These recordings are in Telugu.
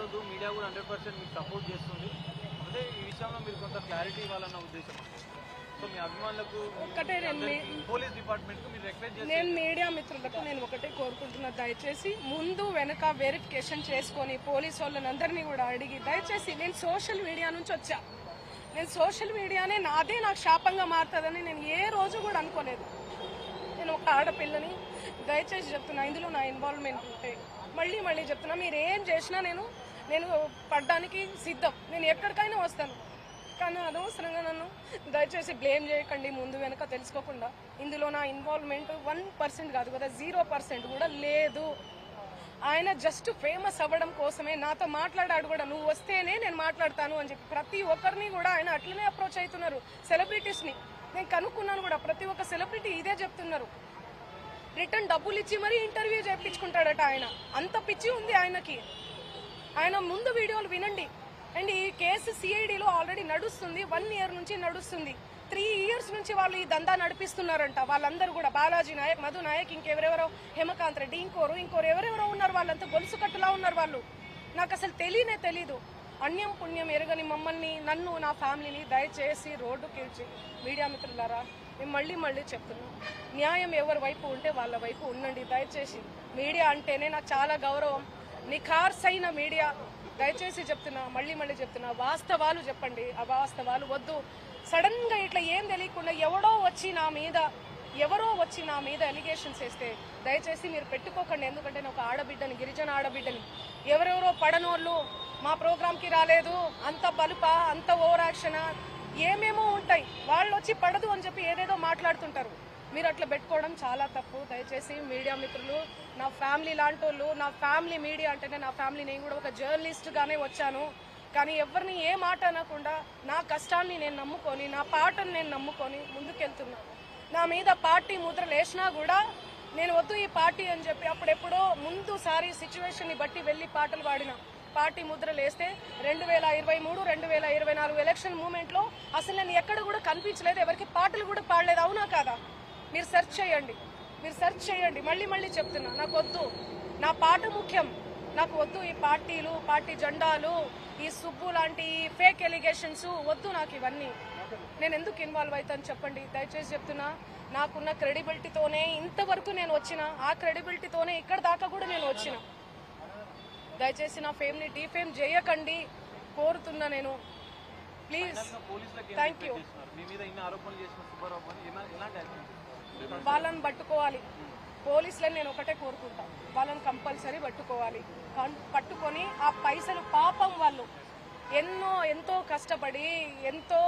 బాధపడొద్దు, మీడియా కూడా 100% మీకు సపోర్ట్ చేస్తుంది. అదే ఈ విషయంలో మీరు కొంత క్లారిటీ ఇవ్వాలన్న ఉద్దేశం. సో మీ అభిమానులకు ఒకటే పోలీస్ డిపార్ట్మెంట్కు మీరు రిక్వెస్ట్ చేసి నేను మీడియా మిత్రులకు నేను ఒకటే కోరుకుంటున్నా, దయచేసి ముందు వెనక వెరిఫికేషన్ చేసుకొని పోలీసు వాళ్ళని అందరినీ కూడా అడిగి, దయచేసి నేను సోషల్ మీడియా నుంచి వచ్చా, నేను సోషల్ మీడియానే నాదే నాకు శాపంగా మారుతుందని నేను ఏ రోజు కూడా అనుకోలేదు. నేను ఒక ఆడపిల్లని, దయచేసి చెప్తున్నా, ఇందులో నా ఇన్వాల్వ్మెంట్ ఉంటే మళ్ళీ చెప్తున్నా, మీరు ఏం చేసినా నేను పడ్డానికి సిద్ధం, నేను ఎక్కడికైనా వస్తాను. కానీ అనవసరంగా నన్ను దయచేసి బ్లేమ్ చేయకండి ముందు వెనక తెలుసుకోకుండా. ఇందులో నా ఇన్వాల్వ్మెంట్ 1% కాదు కదా, 0% కూడా లేదు. ఆయన జస్ట్ ఫేమస్ అవ్వడం కోసమే నాతో మాట్లాడాడు కూడా, నువ్వు వస్తేనే నేను మాట్లాడతాను అని చెప్పి ప్రతి ఒక్కరిని కూడా ఆయన అట్లనే అప్రోచ్ అవుతున్నారు. సెలబ్రిటీస్ని నేను కనుక్కున్నాను కూడా, ప్రతి ఒక్క సెలబ్రిటీ ఇదే చెప్తున్నారు. రిటర్న్ డబ్బులు ఇచ్చి మరీ ఇంటర్వ్యూ చేయించుకుంటాడట ఆయన, అంత పిచ్చి ఉంది ఆయనకి. ఆయన ముందు వీడియోలు వినండి. అండ్ ఈ కేసు సిఐడిలో ఆల్రెడీ నడుస్తుంది, 1 year నుంచి నడుస్తుంది. 3 years నుంచి వాళ్ళు ఈ దందా నడిపిస్తున్నారంట. వాళ్ళందరూ కూడా బాలాజీ నాయక్, మధు నాయక్, ఇంకెవరెవరో హేమకాంత్ రెడ్డి, ఇంకోరు ఎవరెవరో ఉన్నారు. వాళ్ళంతా గొలుసు కట్టులా ఉన్నారు వాళ్ళు. నాకు అసలు తెలీదు. అన్యం పుణ్యం ఎరగని మమ్మల్ని, నన్ను, నా ఫ్యామిలీని దయచేసి రోడ్డుకి ఇచ్చి, మీడియా మిత్రులారా మేము మళ్ళీ చెప్తున్నాం, న్యాయం ఎవరి వైపు ఉంటే వాళ్ళ వైపు ఉండండి. దయచేసి మీడియా అంటేనే నాకు చాలా గౌరవం, నిఖార్సైన మీడియా. దయచేసి చెప్తున్నా, మళ్ళీ చెప్తున్నా, వాస్తవాలు చెప్పండి, అవాస్తవాలు వద్దు. సడన్ గా ఇట్లా ఏం తెలియకుండా ఎవరో వచ్చి నా మీద ఎలిగేషన్స్ వేస్తే దయచేసి మీరు పెట్టుకోకండి. ఎందుకంటే నేను ఒక ఆడబిడ్డని, గిరిజన ఆడబిడ్డని. ఎవరెవరో పడనోళ్ళు మా ప్రోగ్రామ్కి రాలేదు, అంత బలుపా, అంత ఓవర్ యాక్షనా, ఏమేమో ఉంటాయి. వాళ్ళు వచ్చి పడదు అని చెప్పి ఏదేదో మాట్లాడుతుంటారు. మీరు అట్లా పెట్టుకోవడం చాలా తప్పు. దయచేసి మీడియా మిత్రులు, నా ఫ్యామిలీ లాంటి వాళ్ళు, నా ఫ్యామిలీ మీడియా అంటేనే నా ఫ్యామిలీ, నేను కూడా ఒక జర్నలిస్ట్గానే వచ్చాను. కానీ ఎవరిని ఏ మాట అనకుండా నా కష్టాన్ని నేను నమ్ముకొని, నా పాటను నేను నమ్ముకొని ముందుకెళ్తున్నాను. నా మీద పార్టీ ముద్రలు వేసినా కూడా నేను వద్దు ఈ పార్టీ అని చెప్పి అప్పుడెప్పుడో ముందుసారి సిచ్యువేషన్ని బట్టి వెళ్ళి పాటలు పాడిన. పార్టీ ముద్రలు వేస్తే 2023, 2024 ఎలక్షన్ మూమెంట్లో అసలు నేను ఎక్కడ కూడా కనిపించలేదు, ఎవరికి పాటలు కూడా పాడలేదు. అవునా కాదా? మీరు సెర్చ్ చేయండి. మళ్ళీ చెప్తున్నా, నాకు వద్దు, నా పాట ముఖ్యం. నాకు వద్దు ఈ పార్టీలు, పార్టీ జెండాలు, ఈ సుబ్బు లాంటి ఫేక్ ఎలిగేషన్స్ వద్దు నాకు ఇవన్నీ. నేను ఎందుకు ఇన్వాల్వ్ అవుతాను చెప్పండి. దయచేసి చెప్తున్నా, నాకున్న క్రెడిబిలిటీతోనే ఇంతవరకు నేను వచ్చిన, ఆ క్రెడిబిలిటీతోనే ఇక్కడ దాకా కూడా నేను వచ్చిన. దయచేసి నా ఫేమ్ని డీఫేమ్ చేయకండి కోరుతున్నా నేను, ప్లీజ్. Thank you. వాళ్ళని పట్టుకోవాలి, పోలీసులని నేను ఒకటే కోరుకుంటా, వాళ్ళని కంపల్సరీ పట్టుకోవాలి. పట్టుకొని ఆ పైసలు, పాపం వాళ్ళు ఎంతో కష్టపడి, ఎంతో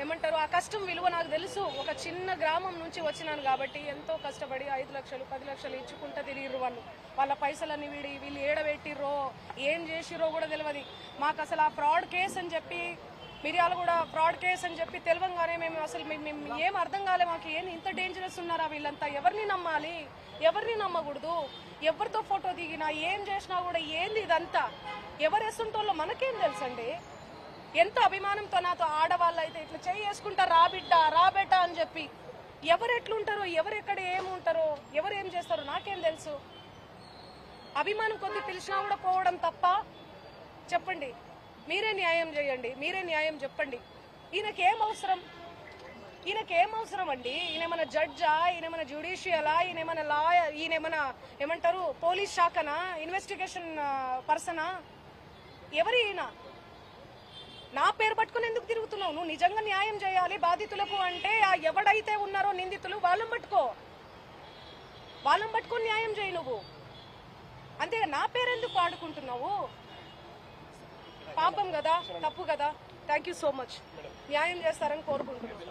ఏమంటారు, ఆ కష్టం విలువ నాకు తెలుసు. ఒక చిన్న గ్రామం నుంచి వచ్చినాను కాబట్టి ఎంతో కష్టపడి 5 లక్షలు 10 లక్షలు ఇచ్చుకుంటా తిరిగిర్రు వాళ్ళు. వాళ్ళ పైసలన్నీ వీళ్ళు ఏడబెట్టిర్రో ఏం చేసిర్రో కూడా తెలియదు మాకు. అసలు ఆ ఫ్రాడ్ కేసు అని చెప్పి, మిర్యాల కూడా ఫ్రాడ్ కేసు అని చెప్పి తెలియంగానే మేము ఏం అర్థం కాలే మాకు. ఇంత డేంజరస్ ఉన్నారా వీళ్ళంతా? ఎవరిని నమ్మాలి, ఎవరిని నమ్మకూడదు? ఎవరితో ఫోటో దిగినా ఏం చేసినా కూడా ఏంది ఇదంతా? ఎవరు వేస్తుంటోళ్ళో మనకేం తెలుసండి. ఎంత అభిమానంతో నాతో ఆడవాళ్ళు అయితే ఇట్లా చేసుకుంటారు, రా బిడ్డ రా బెట్ట అని చెప్పి. ఎవరు ఎట్లుంటారో, ఎవరు ఎక్కడ ఏముంటారో, ఎవరు ఏం చేస్తారో నాకేం తెలుసు. అభిమానం కొద్ది పిలిచినా కూడా పోవడం తప్ప? చెప్పండి, మీరే న్యాయం చేయండి, మీరే న్యాయం చెప్పండి. ఈయనకేం అవసరం అండి? ఈయనేమన్నా జడ్జా, ఈయనేమన్నా జ్యుడిషియలా, ఈయనేమన్నా లాయర్, ఈయనేమన్నా ఏమంటారు పోలీస్ శాఖనా, ఇన్వెస్టిగేషన్ పర్సనా? ఎవరి ఈయన? నా పేరు పట్టుకుని ఎందుకు తిరుగుతున్నావు? నువ్వు నిజంగా న్యాయం చేయాలి బాధితులకు అంటే, ఎవడైతే ఉన్నారో నిందితులు వాళ్ళని పట్టుకొని న్యాయం చేయి నువ్వు. అంతే, నా పేరు ఎందుకు వాడుకుంటున్నావు? పాపం కదా, తప్పు కదా. Thank you so much. న్యాయం చేస్తారని కోరుకుంటున్నాను.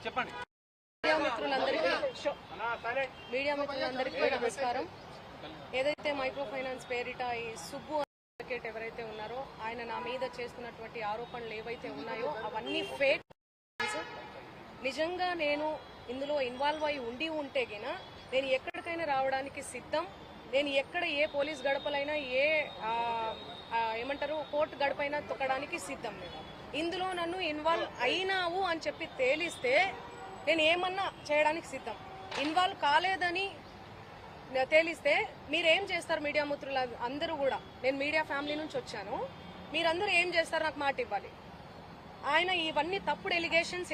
చెప్పండి. మీడియా మిత్రులందరికీ నమస్కారం. ఏదైతే మైక్రో ఫైనాన్స్ పేరిట ఈ సుబ్బు అడ్వకేట్ ఎవరైతే ఉన్నారో ఆయన నా మీద చేస్తున్నటువంటి ఆరోపణలు ఏవైతే ఉన్నాయో అవన్నీ ఫేక్. నిజంగా నేను ఇందులో ఇన్వాల్వ్ అయి ఉంటే గిన నేను ఎక్కడికైనా రావడానికి సిద్ధం. నేను ఎక్కడ ఏ పోలీస్ గడపలైనా ఏ ఏమంటారు కోర్టు గడపైనా తొక్కడానికి సిద్ధం. ఇందులో నన్ను ఇన్వాల్వ్ అయినావు అని చెప్పి తేలిస్తే నేను ఏమన్నా చేయడానికి సిద్ధం. ఇన్వాల్వ్ కాలేదని తేలిస్తే మీరేం చేస్తారు? మీడియా మిత్రులు అందరూ కూడా, నేను మీడియా ఫ్యామిలీ నుంచి వచ్చాను, మీరందరూ ఏం చేస్తారు? నాకు మాట ఇవ్వాలి. ఆయన ఇవన్నీ తప్పుడు ఎలిగేషన్స్